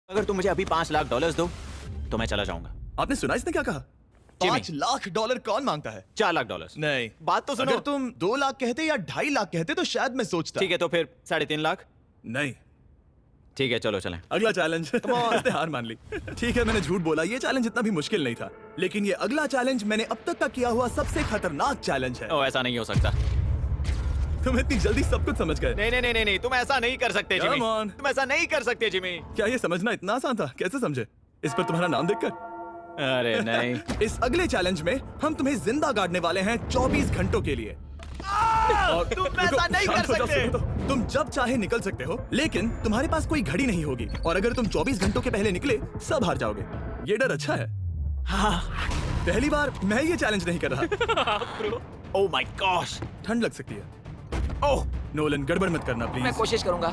अगर तुम मुझे अभी $5 लाख दो तो मैं चला जाऊंगा। आपने सुना इसने क्या कहा? $5 लाख कौन मांगता है? $4 लाख। नहीं, बात तो सुनो। अगर तुम 2 लाख कहते या 2.5 लाख कहते तो शायद मैं सोचता। ठीक है तो फिर 3.5 लाख। नहीं, ठीक है चलो चलें। अगला चैलेंज। इसने हार मान ली। ठीक है, मैंने झूठ बोला, ये चैलेंज इतना भी मुश्किल नहीं था, लेकिन ये अगला चैलेंज मैंने अब तक का किया हुआ सबसे खतरनाक चैलेंज है। ओ ऐसा नहीं हो सकता। तुम इतनी जल्दी सब कुछ समझ गए। नहीं नहीं नहीं नहीं, तुम ऐसा नहीं कर सकते जिमी। Come on. तुम ऐसा नहीं कर सकते जिमी। क्या ये समझना इतना आसान था? कैसे समझे? इस पर तुम्हारा नाम देखकर? अरे नहीं। इस अगले चैलेंज में हम तुम्हें जिंदा गाड़ने वाले हैं 24 घंटों के लिए। और तुम रुको, ऐसा नहीं शांत कर हो जाओ, सकते। सुनो तो, तुम जब चाहे निकल सकते हो, लेकिन तुम्हारे पास कोई घड़ी नहीं होगी, और अगर तुम 24 घंटों के पहले निकले सब हार जाओगे। ये डर अच्छा है। हाँ। पहली बार मैं ये चैलेंज नहीं कर रहा। Oh my gosh. ठंड लग सकती है। ओह नोलन, गड़बड़ मत करना मैं प्लीज। कोशिश करूंगा।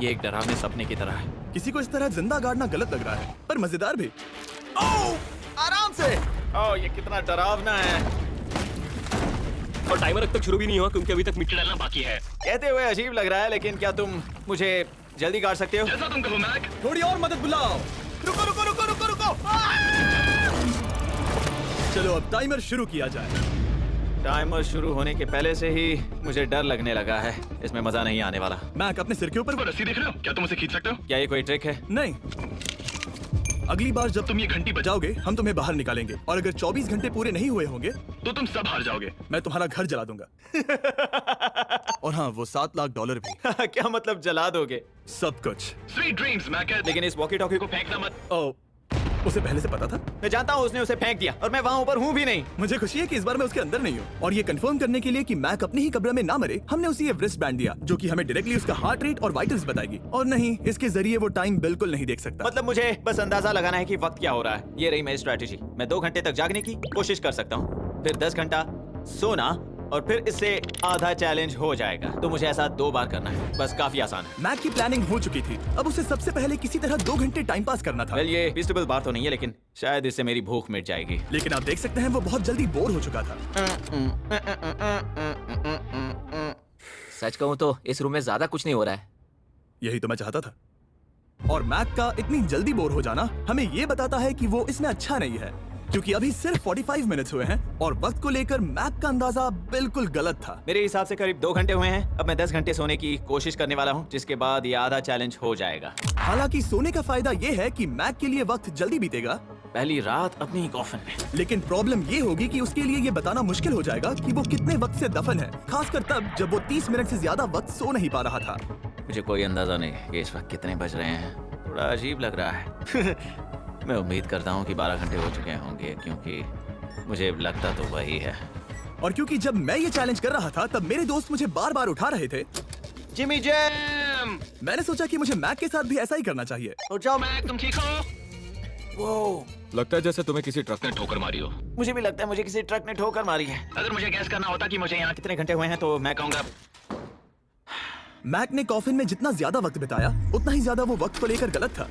ये एक डरावने सपने की तरह है। किसी को इस तरह जिंदा गाड़ना गलत लग रहा है, पर मजेदार भी। ओह, आराम से। ओह ये कितना डरावना है। और टाइमर अब तक शुरू भी नहीं हुआ क्योंकि अभी तक मिट्टी डालना बाकी है। कहते हुए अजीब लग रहा है, लेकिन क्या तुम मुझे जल्दी गाड़ सकते हो? जैसा तुम कहो मैक। थोड़ी और मदद बुलाओ। रुको रुको रुको रुको रुको। चलो अब टाइमर शुरू किया जाए। टाइमर शुरू होने के पहले से ही मुझे डर लगने लगा है। इसमें मजा नहीं आने वाला। मैक, अपने सिर के ऊपर। वो रस्सी देख रहे हो? क्या तुम उसे खींच सकते हो? क्या ये कोई ट्रिक है? नहीं, अगली बार जब तुम ये घंटी बजाओगे हम तुम्हें बाहर निकालेंगे, और अगर 24 घंटे पूरे नहीं हुए होंगे तो तुम सब हार जाओगे। मैं तुम्हारा घर जला दूंगा। और हाँ, वो $7 लाख भी। क्या मतलब जला दोगे? सब कुछ। Sweet dreams Mac. लेकिन इस वॉकी टॉकी को फेंकना मत। ओ, उसे पहले से पता था? मैं जानता हूँ उसने उसे फेंक दिया, और मैं वहाँ ऊपर हूँ भी नहीं। मुझे खुशी है कि इस बार मैं उसके अंदर नहीं हूँ। और ये कंफर्म करने के लिए कि मैक अपनी ही कब्र में ना मरे, हमने उसे ये रिस्ट बैंड दिया, जो कि हमें डायरेक्टली उसका हार्ट रेट और वाइटल्स बताएगी। और नहीं, इसके जरिए वो टाइम बिल्कुल नहीं देख सकता। मतलब मुझे बस अंदाजा लगाना है कि वक्त क्या हो रहा है। ये रही मेरी स्ट्रेटेजी। मैं 2 घंटे तक जागने की कोशिश कर सकता हूँ, फिर 10 घंटा सोना, और फिर इससे आधा चैलेंज हो जाएगा। तो मुझे ऐसा 2 बार करना है, बस काफी आसान है। मैक की प्लानिंग हो चुकी थी, अब उसे सबसे पहले किसी तरह 2 घंटे टाइम पास करना था। वेल ये फीस्टेबल बात तो नहीं है, लेकिन शायद इससे मेरी भूख मिट जाएगी। लेकिन आप देख सकते हैं वो बहुत जल्दी बोर हो चुका था। सच कहूं तो इस रूम में ज्यादा कुछ नहीं हो रहा है। यही तो मैं चाहता था। और मैक का इतनी जल्दी बोर हो जाना हमें ये बताता है कि वो इसमें अच्छा नहीं है, क्योंकि अभी सिर्फ 45 मिनट्स हुए हैं, और वक्त को लेकर मैक का अंदाजा बिल्कुल गलत था। मेरे हिसाब से करीब 2 घंटे हुए हैं। अब मैं 10 घंटे सोने की कोशिश करने वाला हूँ, जिसके बाद ये आधा चैलेंज हो जाएगा। हालांकि सोने का फायदा ये है कि मैक के लिए वक्त जल्दी बीतेगा, पहली रात अपनी ही कॉफिन में। लेकिन प्रॉब्लम ये होगी कि उसके लिए ये बताना मुश्किल हो जाएगा कि वो कितने वक्त से दफन है, खासकर तब जब वो 30 मिनट से ज्यादा वक्त सो नहीं पा रहा था। मुझे कोई अंदाजा नहीं कि इस वक्त कितने बज रहे हैं। थोड़ा अजीब लग रहा है। मैं उम्मीद करता हूँ कि 12 घंटे हो चुके होंगे, क्योंकि मुझे लगता तो वही है। और क्योंकि जब मैं ये चैलेंज कर रहा था तब मेरे दोस्त मुझे बार बार उठा रहे थे, जिमी जैम। मैंने सोचा कि मुझे मैक के साथ भी ऐसा ही करना चाहिए। उठ जाओ। मैक तुम ठीक हो? वो लगता है जैसे तुम्हें किसी ट्रक ने ठोकर मारी हो। मुझे भी लगता है मुझे किसी ट्रक ने ठोकर मारी है। अगर मुझे गैस करना होता कि मुझे यहाँ कितने घंटे हुए हैं तो मैं कहूंगा मैक ने कॉफिन में जितना ज्यादा वक्त बिताया उतना ही ज्यादा वो वक्त को लेकर गलत था।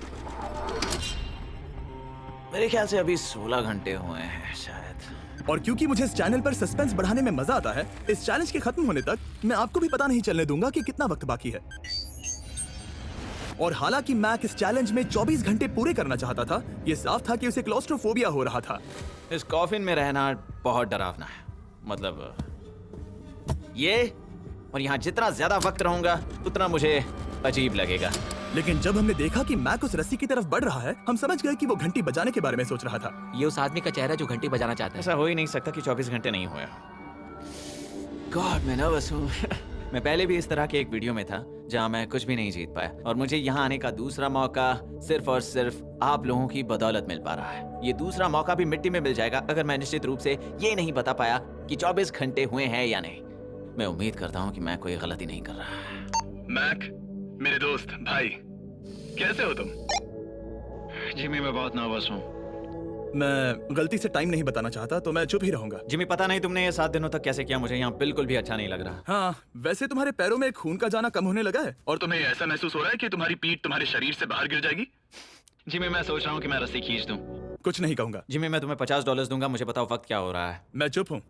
मेरे ख्याल से अभी 16 घंटे हुए हैं शायद। और क्योंकि मुझे इस चैनल पर सस्पेंस बढ़ाने में मजा आता है, इस चैलेंज के खत्म होने तक मैं आपको भी पता नहीं चलने दूंगा कि कितना वक्त बाकी है। और हालांकि मैक इस चैलेंज में 24 घंटे पूरे करना चाहता था, ये साफ था कि उसे क्लॉस्ट्रोफोबिया हो रहा था। इस कॉफिन में रहना बहुत डरावना है। मतलब ये, और यहाँ जितना ज्यादा वक्त रहूंगा उतना मुझे अजीब लगेगा। लेकिन जब हमने देखा कि मैक उस रस्सी की तरफ बढ़ रहा है, हम समझ गए कि वो घंटी बजाने के बारे में सोच रहा था। ये उस आदमी का चेहरा है जो घंटी बजाना चाहता है। ऐसा हो ही नहीं सकता कि 24 घंटे नहीं हुए। गॉड मैं नर्वस हूँ। मैं पहले भी इस तरह के एक वीडियो में था जहाँ मैं कुछ भी नहीं जीत पाया, और मुझे यहाँ आने का दूसरा मौका सिर्फ और सिर्फ आप लोगों की बदौलत मिल पा रहा है। ये दूसरा मौका भी मिट्टी में मिल जाएगा अगर मैं निश्चित रूप से ये नहीं बता पाया कि 24 घंटे हुए हैं या नहीं। मैं उम्मीद करता हूँ कि मैं कोई गलती नहीं कर रहा। मैक मेरे दोस्त भाई, कैसे हो तुम? जिमी मैं बहुत नर्वस हूँ। मैं गलती से टाइम नहीं बताना चाहता तो मैं चुप ही रहूंगा। जिमी पता नहीं तुमने ये 7 दिनों तक कैसे किया, मुझे यहाँ बिल्कुल भी अच्छा नहीं लग रहा। हाँ, वैसे तुम्हारे पैरों में खून का जाना कम होने लगा है। और तुम्हें ऐसा महसूस हो रहा है कि तुम्हारी पीठ तुम्हारे शरीर से बाहर गिर जाएगी? जिमी मैं सोच रहा हूँ कि मैं रस्सी खींच दूं। कुछ नहीं कहूंगा। जिमी मैं तुम्हें $50 दूंगा, मुझे बताओ वक्त क्या हो रहा है। मैं चुप हूँ।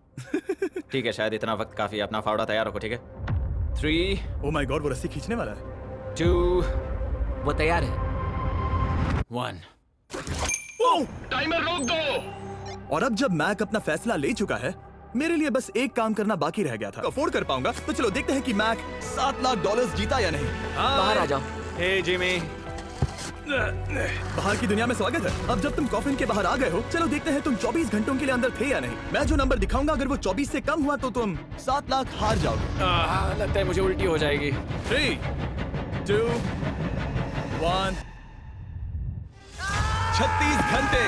ठीक है, शायद इतना वक्त काफी है। अपना फावड़ा तैयार रखो, ठीक है? 3 ओ माय गॉड, वो रस्सी खींचने वाला है। 2 वो तैयार है। 1. ओह! टाइमर रोक दो। और अब जब मैक अपना फैसला ले चुका है, मेरे लिए बस एक काम करना बाकी रह गया था। अफोर्ड कर पाऊंगा तो चलो देखते हैं कि मैक $7 लाख जीता या नहीं। बाहर आ जाओ। Hey Jimmy. बाहर की दुनिया में स्वागत है। अब जब तुम कॉफिन के बाहर आ गए हो, चलो देखते हैं तुम 24 घंटों के लिए अंदर थे या नहीं। मैं जो नंबर दिखाऊंगा अगर वो 24 से कम हुआ तो तुम 7 लाख हार जाओगे। लगता है मुझे उल्टी हो जाएगी. 3, 2, 1। 36 घंटे।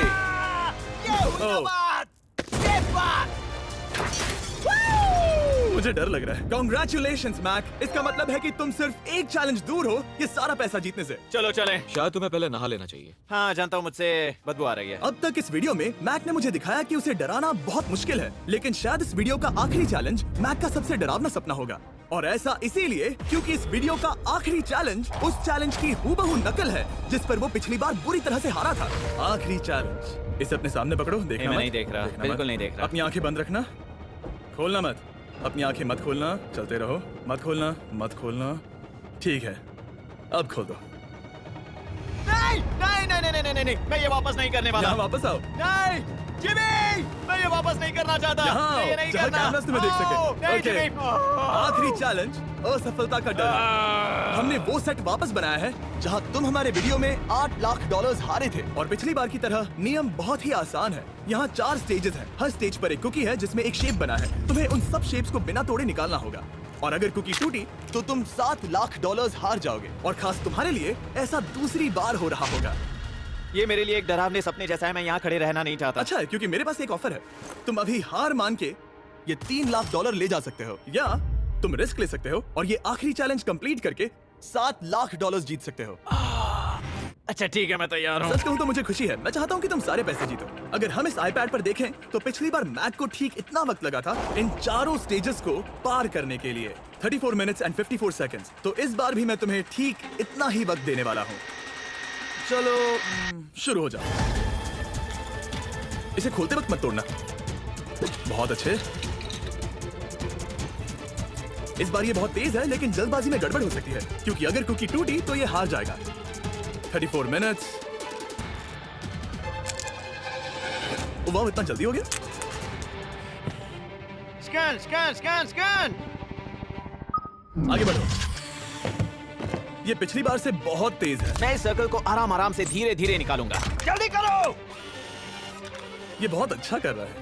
ओह। मुझे डर लग रहा है। Congratulations, Mac. इसका मतलब है कि तुम सिर्फ एक चैलेंज दूर हो ये सारा पैसा जीतने से। चलो चलें. शायद तुम्हें पहले नहा लेना चाहिए। हाँ जानता हूँ मुझसे बदबू आ रही है. अब तक इस वीडियो में मैक ने मुझे दिखाया कि उसे डराना बहुत मुश्किल है, लेकिन शायद इस वीडियो का आखिरी चैलेंज मैक का सबसे डरावना सपना होगा। और ऐसा इसीलिए क्योंकि इस वीडियो का आखिरी चैलेंज उस चैलेंज की हूबहू नकल है जिस पर वो पिछली बार बुरी तरह से हारा था। आखिरी चैलेंज। इसे अपने सामने पकड़ो, देखना मैं मत। नहीं देख रहा, देखना बिल्कुल मत। नहीं देख रहा। अपनी आंखें बंद रखना, खोलना मत। अपनी आंखें मत खोलना, चलते रहो। मत खोलना, मत खोलना। ठीक है, अब खोल दो। नहीं नहीं नहीं नहीं नहीं नहीं, मैं ये वापस नहीं करने वाला. यहाँ वापस आओ। नहीं जिमी, मैं ये वापस नहीं करना चाहता. यहाँ मैं ये आओ, नहीं जहाँ करना. कैमरास तुम्हें देख सके। नहीं ओके। जिमी. आखिरी चैलेंज असफलता का डर। हमने वो सेट वापस बनाया है जहां तुम हमारे वीडियो में $8 लाख हारे थे। और पिछली बार की तरह नियम बहुत ही आसान है। यहाँ 4 स्टेजेस हैं। हर स्टेज पर एक कुकी है जिसमें एक शेप बना है। तुम्हें उन सब शेप्स को बिना तोड़े निकालना होगा। और अगर कुकी टूटी तो तुम $7 लाख हार जाओगे। और खास तुम्हारे लिए ऐसा दूसरी बार हो रहा होगा। ये मेरे लिए एक डरावने सपने जैसा है. मैं यहाँ खड़े रहना नहीं चाहता. अच्छा है क्योंकि मेरे पास एक ऑफर है। तुम अभी हार मान के ये $3 लाख ले जा सकते हो, या तुम रिस्क ले सकते हो और ये आखिरी चैलेंज कंप्लीट करके $7 लाख जीत सकते हो। अच्छा ठीक है, मैं तैयार हूँ. सच कहूं तो मुझे खुशी है। मैं चाहता हूं कि तुम सारे पैसे जीतो। अगर हम इस आईपैड पर देखें तो पिछली बार मैक को ठीक इतना वक्त लगा था इन चारों स्टेजेस को पार करने के लिए, 34 मिनट्स एंड 54 सेकंड्स। तो इस बार भी मैं तुम्हें ठीक इतना ही वक्त देने वाला हूं। चलो शुरू हो जाओ। इसे खोलते वक्त मत तोड़ना। बहुत अच्छे। इस बार ये बहुत तेज है लेकिन जल्दबाजी में गड़बड़ हो सकती है क्योंकि अगर कुकी टूटी तो ये हार जाएगा। 34 मिनट्स। वाह, इतना जल्दी हो गया। Scan scan scan scan. आगे बढ़ो। ये पिछली बार से बहुत तेज है। मैं इस सर्कल को आराम आराम से धीरे धीरे निकालूंगा. जल्दी करो. ये बहुत अच्छा कर रहा है।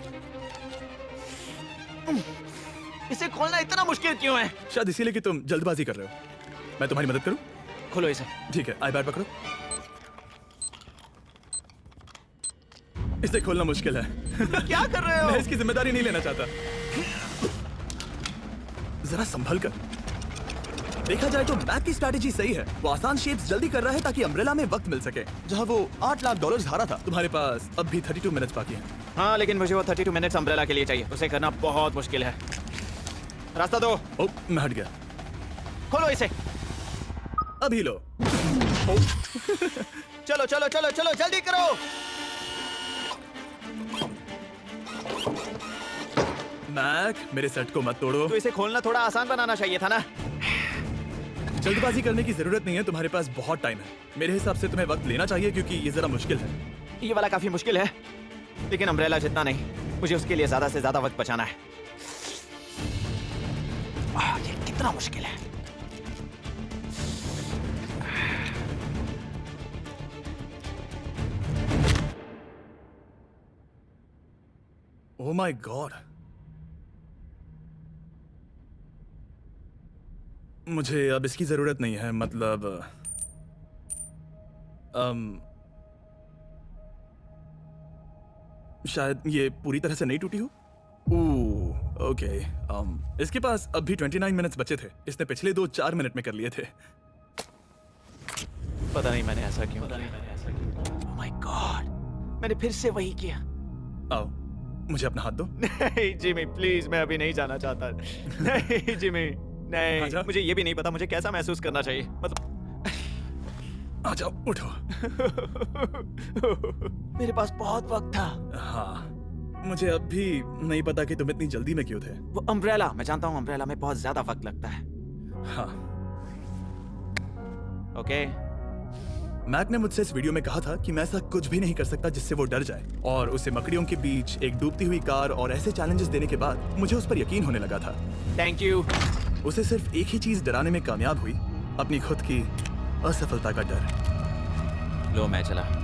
इसे खोलना इतना मुश्किल क्यों है? शायद इसीलिए कि तुम जल्दबाजी कर रहे हो। मैं तुम्हारी मदद करूं? खोलो इसे. ठीक है, आईपैड पकड़ो। इसे खोलना मुश्किल है। क्या कर रहे हो? मैं इसकी जिम्मेदारी नहीं लेना चाहता। जरा संभल कर। देखा जाए तो मैक की स्ट्रैटेजी सही है। वो आसान शेप्स जल्दी कर रहा है ताकि अम्ब्रेला में वक्त मिल सके। जहां वो $8 लाख हारा था, तुम्हारे पास अब भी 32 मिनट्स बाकी हैं। हाँ लेकिन मुझे वो 32 मिनट्स अम्ब्रेला के लिए चाहिए. उसे करना बहुत मुश्किल है. रास्ता दो. ओ, मैं हट गया। खोलो इसे. अभी लो। चलो चलो चलो चलो जल्दी करो. मैक, मेरे सेट को मत तोड़ो। तो इसे खोलना थोड़ा आसान बनाना चाहिए था ना. जल्दबाजी करने की जरूरत नहीं है, तुम्हारे पास बहुत टाइम है। मेरे हिसाब से तुम्हें वक्त लेना चाहिए क्योंकि ये जरा मुश्किल है। ये वाला काफी मुश्किल है लेकिन अम्ब्रेला जितना नहीं. मुझे उसके लिए ज्यादा से ज्यादा वक्त बचाना है. ये कितना मुश्किल है. Oh my God. मुझे अब इसकी जरूरत नहीं है। मतलब शायद ये पूरी तरह से नहीं टूटी हो। ओके। इसके पास अब भी 29 मिनट्स बचे थे। इसने पिछले 4 मिनट में कर लिए थे। पता नहीं मैंने ऐसा क्यों. ओह माय गॉड, मैंने फिर से वही किया. आओ, मुझे अपना हाथ दो। नहीं जिमी प्लीज, मैं अभी नहीं जाना चाहता. नहीं जिमी नहीं. आजा। मुझे ये भी नहीं पता मुझे कैसा महसूस करना चाहिए. मतलब आ जाओ, उठो। मेरे पास बहुत वक्त था. हाँ, मुझे अब भी नहीं पता कि तुम इतनी जल्दी में क्यों थे। वो अम्ब्रेला, मैं जानता हूँ अम्ब्रेला में बहुत ज्यादा वक्त लगता है. हाँ, ओके मैक ने मुझसे इस वीडियो में कहा था कि मैं ऐसा कुछ भी नहीं कर सकता जिससे वो डर जाए, और उसे मकड़ियों के बीच एक डूबती हुई कार और ऐसे चैलेंजेस देने के बाद मुझे उस पर यकीन होने लगा था। Thank you. उसे सिर्फ एक ही चीज डराने में कामयाब हुई, अपनी खुद की असफलता का डर। लो मैं चला।